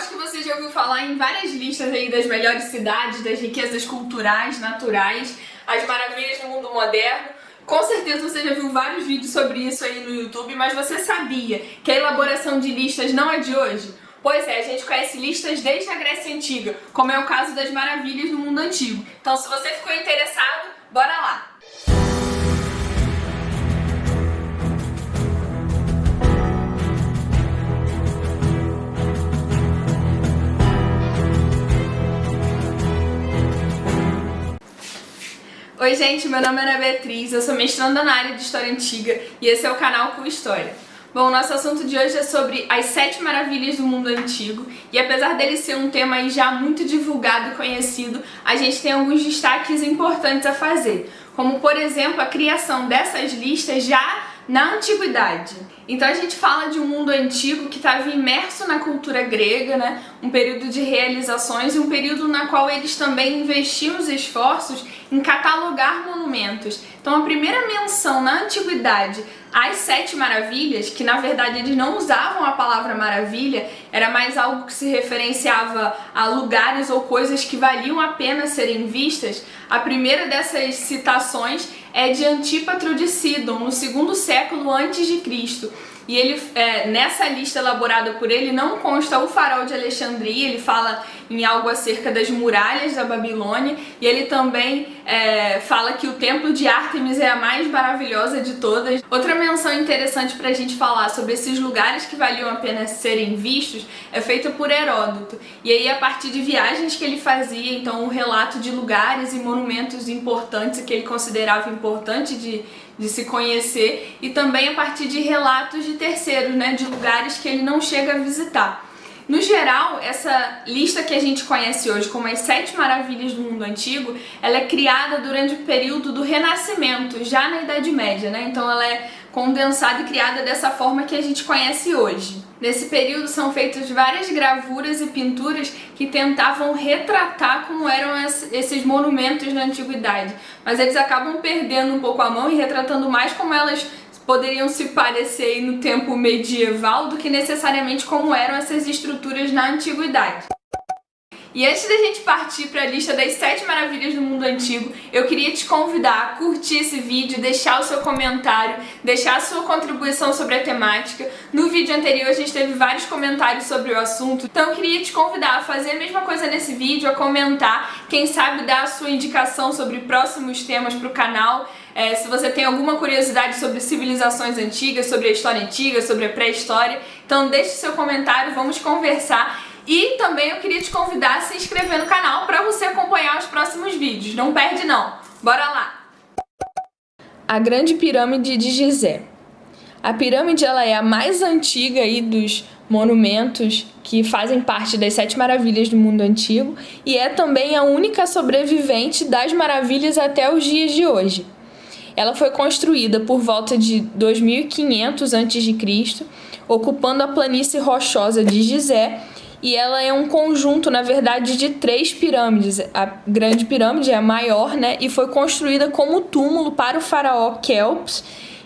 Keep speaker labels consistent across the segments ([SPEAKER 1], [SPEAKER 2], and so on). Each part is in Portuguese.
[SPEAKER 1] acho que você já ouviu falar em várias listas aí das melhores cidades, das riquezas culturais, naturais, as maravilhas do mundo moderno. Com certeza você já viu vários vídeos sobre isso aí no YouTube, mas você sabia que a elaboração de listas não é de hoje? Pois é, a gente conhece listas desde a Grécia Antiga, como é o caso das maravilhas do mundo antigo. Então, se você ficou interessado, bora lá! Oi gente, meu nome é Ana Beatriz, eu sou mestranda na área de História Antiga e esse é o canal Com História. Bom, o nosso assunto de hoje é sobre as 7 maravilhas do mundo antigo e apesar dele ser um tema aí já muito divulgado e conhecido, a gente tem alguns destaques importantes a fazer, como por exemplo a criação dessas listas já na antiguidade. Então a gente fala de um mundo antigo que estava imerso na cultura grega, né? Um período de realizações e um período na qual eles também investiam os esforços em catalogar monumentos. Então a primeira menção na antiguidade às 7 maravilhas, que na verdade eles não usavam a palavra maravilha, era mais algo que se referenciava a lugares ou coisas que valiam a pena serem vistas. A primeira dessas citações é de Antípatro de Sidon, no 2º século antes de Cristo. E ele, nessa lista elaborada por ele, não consta o farol de Alexandria, ele fala em algo acerca das muralhas da Babilônia, e ele também fala que o templo de Ártemis é a mais maravilhosa de todas. Outra menção interessante para a gente falar sobre esses lugares que valiam a pena serem vistos é feita por Heródoto. E aí, a partir de viagens que ele fazia, então um relato de lugares e monumentos importantes que ele considerava importante de se conhecer, e também a partir de relatos de terceiros, né, de lugares que ele não chega a visitar. No geral, essa lista que a gente conhece hoje como as 7 maravilhas do mundo antigo, ela é criada durante o período do Renascimento, já na Idade Média, né? Então ela é condensada e criada dessa forma que a gente conhece hoje. Nesse período são feitas várias gravuras e pinturas que tentavam retratar como eram esses monumentos na antiguidade, mas eles acabam perdendo um pouco a mão e retratando mais como elas poderiam se parecer aí no tempo medieval do que necessariamente como eram essas estruturas na antiguidade. E antes da gente partir para a lista das 7 maravilhas do mundo antigo, eu queria te convidar a curtir esse vídeo, deixar o seu comentário, deixar a sua contribuição sobre a temática. No vídeo anterior a gente teve vários comentários sobre o assunto, então eu queria te convidar a fazer a mesma coisa nesse vídeo, a comentar, quem sabe dar a sua indicação sobre próximos temas para o canal. Se você tem alguma curiosidade sobre civilizações antigas, sobre a história antiga, sobre a pré-história, então deixe seu comentário, vamos conversar. E também eu queria te convidar a se inscrever no canal para você acompanhar os próximos vídeos. Não perde não! Bora lá! A Grande Pirâmide de Gizé. A pirâmide ela é a mais antiga aí dos monumentos que fazem parte das 7 maravilhas do mundo antigo e é também a única sobrevivente das maravilhas até os dias de hoje. Ela foi construída por volta de 2500 a.C., ocupando a planície rochosa de Gizé, e ela é um conjunto, na verdade, de 3 pirâmides. A Grande Pirâmide é a maior, né, e foi construída como túmulo para o faraó Quéops,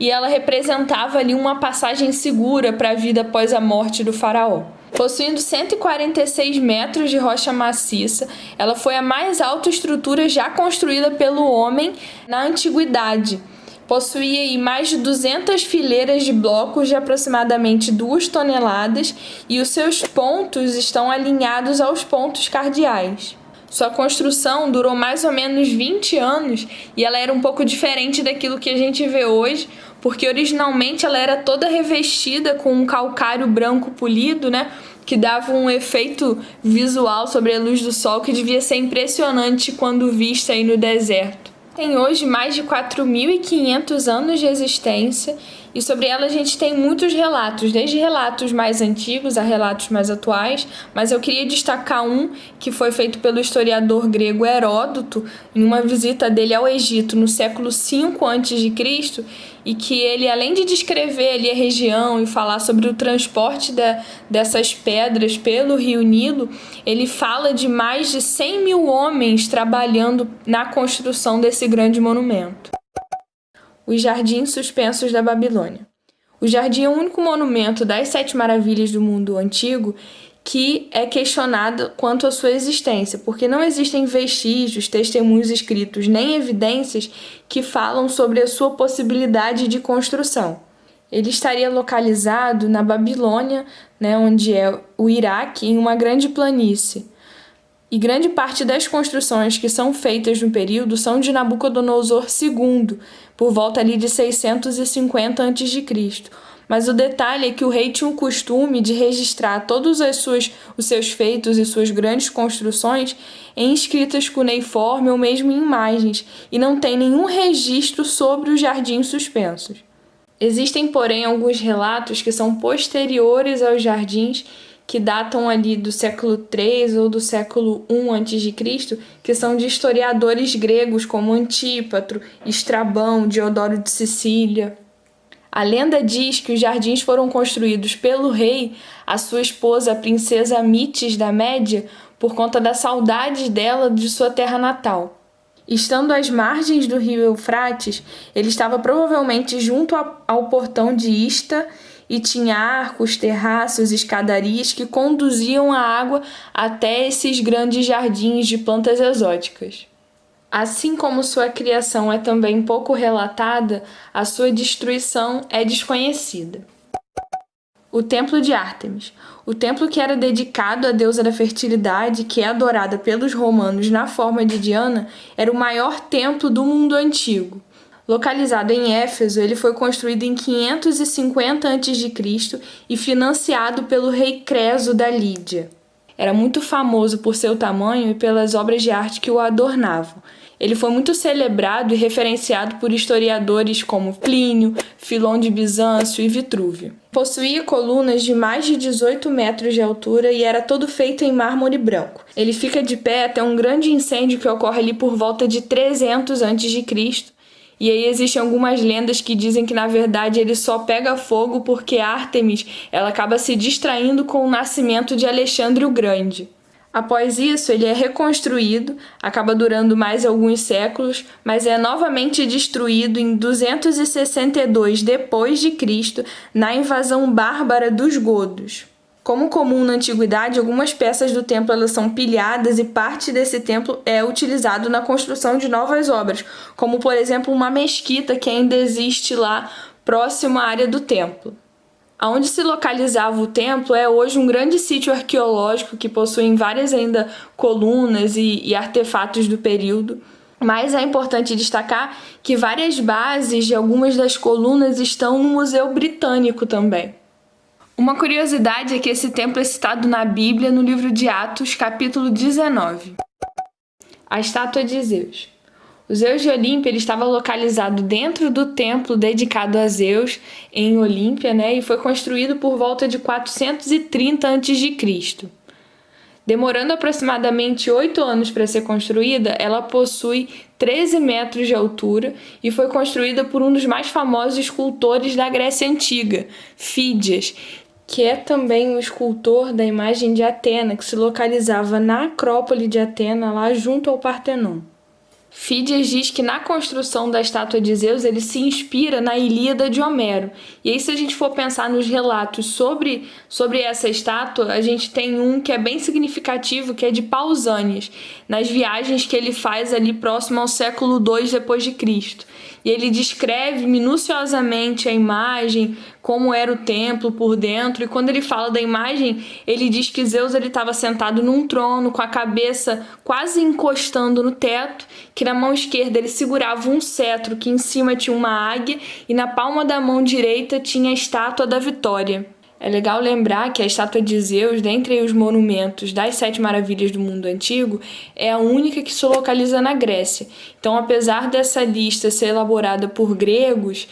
[SPEAKER 1] e ela representava ali uma passagem segura para a vida após a morte do faraó. Possuindo 146 metros de rocha maciça, ela foi a mais alta estrutura já construída pelo homem na antiguidade. Possuía aí mais de 200 fileiras de blocos de aproximadamente 2 toneladas e os seus pontos estão alinhados aos pontos cardeais. Sua construção durou mais ou menos 20 anos e ela era um pouco diferente daquilo que a gente vê hoje, porque originalmente ela era toda revestida com um calcário branco polido, né, que dava um efeito visual sobre a luz do sol que devia ser impressionante quando vista aí no deserto. Tem hoje mais de 4.500 anos de existência e sobre ela a gente tem muitos relatos, desde relatos mais antigos a relatos mais atuais, mas eu queria destacar um que foi feito pelo historiador grego Heródoto em uma visita dele ao Egito no século V a.C. e que ele, além de descrever ali a região e falar sobre o transporte dessas pedras pelo rio Nilo, ele fala de mais de 100 mil homens trabalhando na construção desse grande monumento. Os Jardins Suspensos da Babilônia. O jardim é o único monumento das 7 maravilhas do mundo antigo que é questionada quanto à sua existência, porque não existem vestígios, testemunhos escritos, nem evidências que falam sobre a sua possibilidade de construção. Ele estaria localizado na Babilônia, onde é o Iraque, em uma grande planície. E grande parte das construções que são feitas no período são de Nabucodonosor II, por volta ali de 650 a.C. Mas o detalhe é que o rei tinha o costume de registrar todos os seus feitos e suas grandes construções em escritas cuneiforme ou mesmo em imagens, e não tem nenhum registro sobre os jardins suspensos. Existem, porém, alguns relatos que são posteriores aos jardins, que datam ali do século III ou do século I a.C., que são de historiadores gregos como Antípatro, Estrabão, Diodoro de Sicília. A lenda diz que os jardins foram construídos pelo rei, a sua esposa, a princesa Mitis da Média, por conta da saudade dela de sua terra natal. Estando às margens do rio Eufrates, ele estava provavelmente junto ao portão de Ista e tinha arcos, terraços, escadarias que conduziam a água até esses grandes jardins de plantas exóticas. Assim como sua criação é também pouco relatada, a sua destruição é desconhecida. O Templo de Ártemis. O templo que era dedicado à deusa da fertilidade, que é adorada pelos romanos na forma de Diana, era o maior templo do mundo antigo. Localizado em Éfeso, ele foi construído em 550 a.C. e financiado pelo rei Creso da Lídia. Era muito famoso por seu tamanho e pelas obras de arte que o adornavam. Ele foi muito celebrado e referenciado por historiadores como Plínio, Filon de Bizâncio e Vitrúvio. Possuía colunas de mais de 18 metros de altura e era todo feito em mármore branco. Ele fica de pé até um grande incêndio que ocorre ali por volta de 300 a.C., e aí existem algumas lendas que dizem que, na verdade, ele só pega fogo porque Ártemis ela acaba se distraindo com o nascimento de Alexandre o Grande. Após isso, ele é reconstruído, acaba durando mais alguns séculos, mas é novamente destruído em 262 d.C., na invasão bárbara dos godos. Como comum na antiguidade, algumas peças do templo elas são pilhadas e parte desse templo é utilizado na construção de novas obras, como por exemplo uma mesquita que ainda existe lá próximo à área do templo. Onde se localizava o templo é hoje um grande sítio arqueológico que possui várias ainda colunas e artefatos do período. Mas é importante destacar que várias bases de algumas das colunas estão no Museu Britânico também. Uma curiosidade é que esse templo é citado na Bíblia no livro de Atos, capítulo 19. A estátua de Zeus. O Zeus de Olímpia ele estava localizado dentro do templo dedicado a Zeus, em Olímpia, e foi construído por volta de 430 a.C. Demorando aproximadamente 8 anos para ser construída, ela possui 13 metros de altura e foi construída por um dos mais famosos escultores da Grécia Antiga, Fídias, que é também o escultor da imagem de Atena, que se localizava na Acrópole de Atena, lá junto ao Partenon. Fídias diz que na construção da estátua de Zeus ele se inspira na Ilíada de Homero. E aí, se a gente for pensar nos relatos sobre essa estátua, a gente tem um que é bem significativo, que é de Pausânias, nas viagens que ele faz ali próximo ao século II d.C. E ele descreve minuciosamente a imagem, como era o templo por dentro, e quando ele fala da imagem, ele diz que Zeus estava sentado num trono, com a cabeça quase encostando no teto, que na mão esquerda ele segurava um cetro, que em cima tinha uma águia, e na palma da mão direita tinha a estátua da Vitória. É legal lembrar que a estátua de Zeus, dentre os monumentos das 7 maravilhas do mundo antigo, é a única que se localiza na Grécia. Então, apesar dessa lista ser elaborada por gregos,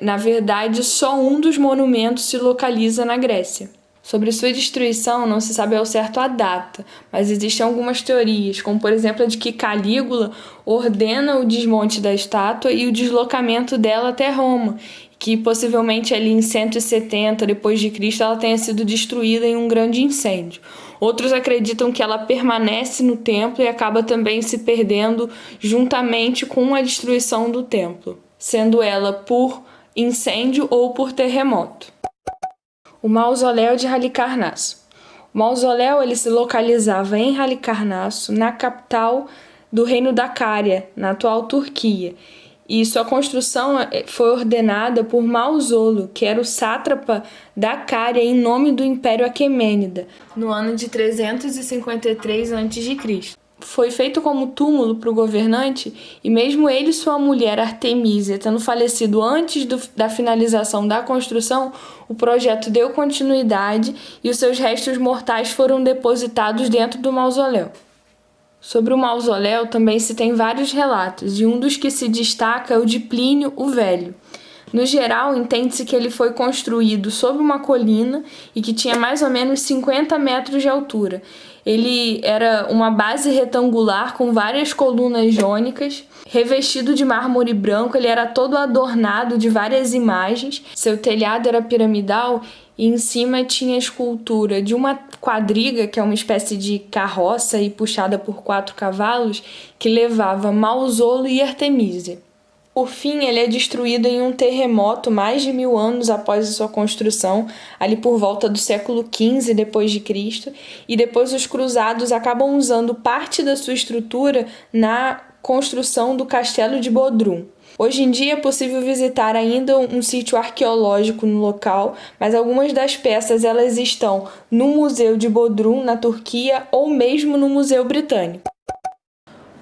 [SPEAKER 1] na verdade, só um dos monumentos se localiza na Grécia. Sobre sua destruição, não se sabe ao certo a data, mas existem algumas teorias, como por exemplo a de que Calígula ordena o desmonte da estátua e o deslocamento dela até Roma, que possivelmente ali em 170 d.C. ela tenha sido destruída em um grande incêndio. Outros acreditam que ela permanece no templo e acaba também se perdendo juntamente com a destruição do templo, sendo ela por incêndio ou por terremoto. O mausoléu de Halicarnasso. O O mausoléu ele se localizava em Halikarnasso, na capital do reino da Cária, na atual Turquia. E sua construção foi ordenada por Mausolo, que era o sátrapa da Cária em nome do Império Aquemênida, no ano de 353 a.C. Foi feito como túmulo para o governante e mesmo ele e sua mulher Artemísia, tendo falecido antes da finalização da construção, o projeto deu continuidade e os seus restos mortais foram depositados dentro do mausoléu. Sobre o mausoléu também se tem vários relatos, e um dos que se destaca é o de Plínio o Velho. No geral, entende-se que ele foi construído sobre uma colina e que tinha mais ou menos 50 metros de altura. Ele era uma base retangular com várias colunas jônicas, revestido de mármore branco, ele era todo adornado de várias imagens. Seu telhado era piramidal e em cima tinha a escultura de uma quadriga, que é uma espécie de carroça e puxada por 4 cavalos, que levava Mausolo e Artemísia. Por fim, ele é destruído em um terremoto mais de 1000 anos após a sua construção, ali por volta do século XV d.C., e depois os cruzados acabam usando parte da sua estrutura na construção do castelo de Bodrum. Hoje em dia é possível visitar ainda um sítio arqueológico no local, mas algumas das peças elas estão no Museu de Bodrum, na Turquia, ou mesmo no Museu Britânico.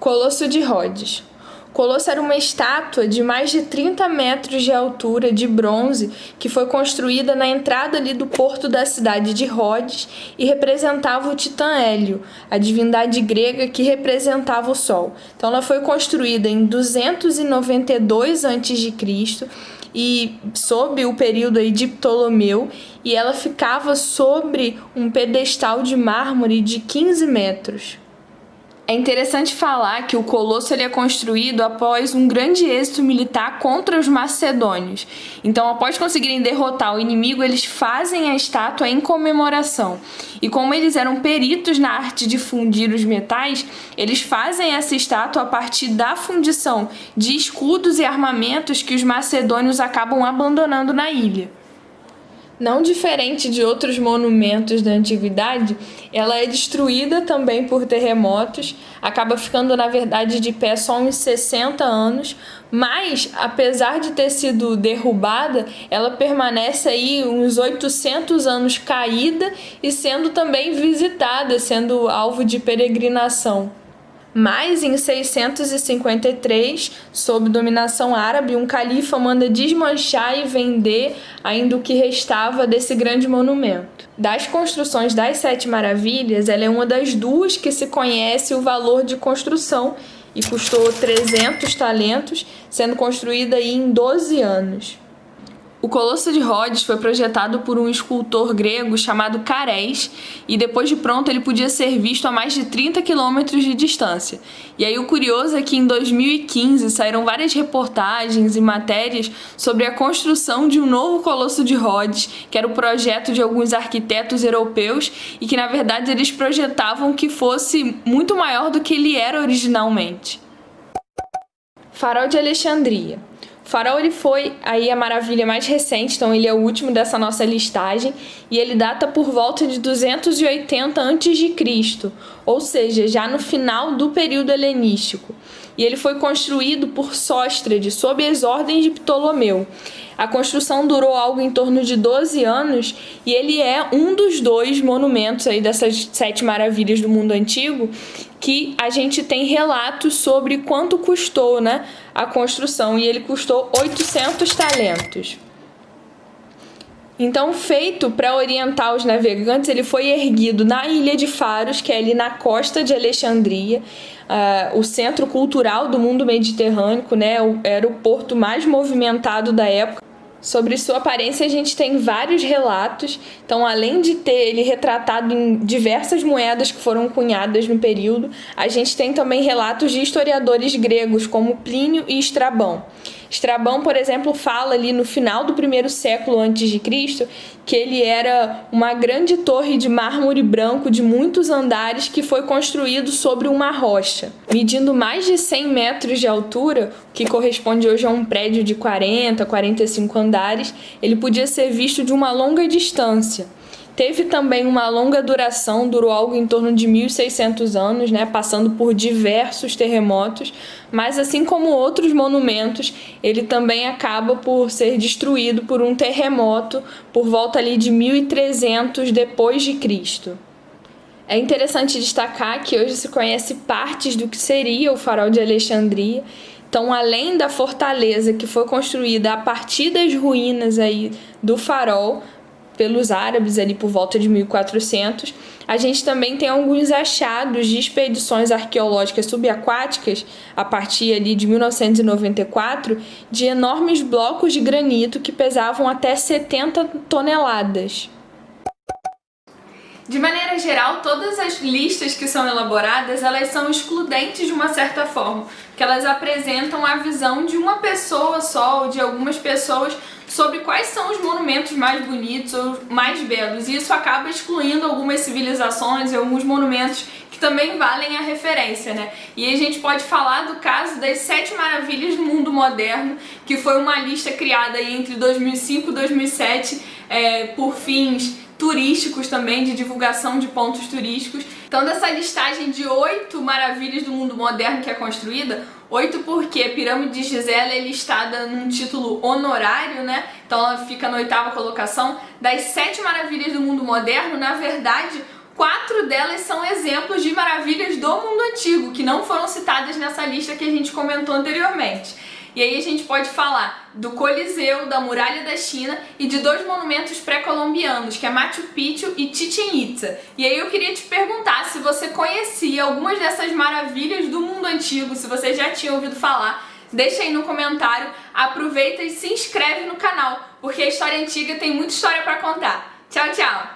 [SPEAKER 1] Colosso de Rhodes. O Colosso era uma estátua de mais de 30 metros de altura, de bronze, que foi construída na entrada ali do porto da cidade de Rhodes e representava o Titã Hélio, a divindade grega que representava o Sol. Então ela foi construída em 292 a.C. e sob o período aí de Ptolomeu, e ela ficava sobre um pedestal de mármore de 15 metros. É interessante falar que o Colosso ele é construído após um grande êxito militar contra os macedônios. Então, após conseguirem derrotar o inimigo, eles fazem a estátua em comemoração. E como eles eram peritos na arte de fundir os metais, eles fazem essa estátua a partir da fundição de escudos e armamentos que os macedônios acabam abandonando na ilha. Não diferente de outros monumentos da antiguidade, ela é destruída também por terremotos, acaba ficando, na verdade, de pé só uns 60 anos, mas, apesar de ter sido derrubada, ela permanece aí uns 800 anos caída e sendo também visitada, sendo alvo de peregrinação. Mas em 653, sob dominação árabe, um califa manda desmanchar e vender ainda o que restava desse grande monumento. Das construções das Sete Maravilhas, ela é uma das duas que se conhece o valor de construção e custou 300 talentos, sendo construída aí em 12 anos. O Colosso de Rhodes foi projetado por um escultor grego chamado Carés e depois de pronto ele podia ser visto a mais de 30 quilômetros de distância. E aí o curioso é que em 2015 saíram várias reportagens e matérias sobre a construção de um novo Colosso de Rhodes, que era o projeto de alguns arquitetos europeus e que na verdade eles projetavam que fosse muito maior do que ele era originalmente. Farol de Alexandria. O farol ele foi aí a maravilha mais recente, então ele é o último dessa nossa listagem e ele data por volta de 280 a.C., ou seja, já no final do período helenístico. E ele foi construído por Sóstrade, sob as ordens de Ptolomeu. A construção durou algo em torno de 12 anos e ele é um dos 2 monumentos aí dessas 7 maravilhas do mundo antigo que a gente tem relatos sobre quanto custou, né, a construção, e ele custou 800 talentos. Então, feito para orientar os navegantes, ele foi erguido na Ilha de Faros, que é ali na costa de Alexandria, o centro cultural do mundo mediterrâneo, né? Era o porto mais movimentado da época. Sobre sua aparência a gente tem vários relatos, então além de ter ele retratado em diversas moedas que foram cunhadas no período, a gente tem também relatos de historiadores gregos como Plínio e Estrabão. Estrabão, por exemplo, fala ali no final do 1º século a.C. que ele era uma grande torre de mármore branco de muitos andares que foi construído sobre uma rocha. Medindo mais de 100 metros de altura, que corresponde hoje a um prédio de 40, 45 andares, ele podia ser visto de uma longa distância. teve também uma longa duração, durou algo em torno de 1.600 anos, né, passando por diversos terremotos, mas assim como outros monumentos, ele também acaba por ser destruído por um terremoto por volta ali de 1300 depois de Cristo. É interessante destacar que hoje se conhece partes do que seria o Farol de Alexandria. Então, além da fortaleza que foi construída a partir das ruínas aí do farol pelos árabes ali por volta de 1400, a gente também tem alguns achados de expedições arqueológicas subaquáticas a partir ali de 1994 de enormes blocos de granito que pesavam até 70 toneladas. De maneira geral, todas as listas que são elaboradas, elas são excludentes de uma certa forma, que elas apresentam a visão de uma pessoa só ou de algumas pessoas sobre quais são os monumentos mais bonitos ou mais belos, e isso acaba excluindo algumas civilizações e alguns monumentos que também valem a referência, né? E aí a gente pode falar do caso das 7 maravilhas do mundo moderno, que foi uma lista criada aí entre 2005 e 2007 por fins turísticos também, de divulgação de pontos turísticos. Então, dessa listagem de 8 maravilhas do mundo moderno que é construída, 8 porque a Pirâmide de Gizé é listada num título honorário, né? Então ela fica na 8ª colocação. Das 7 maravilhas do mundo moderno, na verdade, 4 delas são exemplos de maravilhas do mundo antigo, que não foram citadas nessa lista que a gente comentou anteriormente. E aí a gente pode falar do Coliseu, da Muralha da China e de 2 monumentos pré-colombianos, que é Machu Picchu e Chichén Itzá. E aí eu queria te perguntar se você conhecia algumas dessas maravilhas do mundo antigo, se você já tinha ouvido falar. Deixa aí no comentário, aproveita e se inscreve no canal, porque a história antiga tem muita história para contar. Tchau, tchau!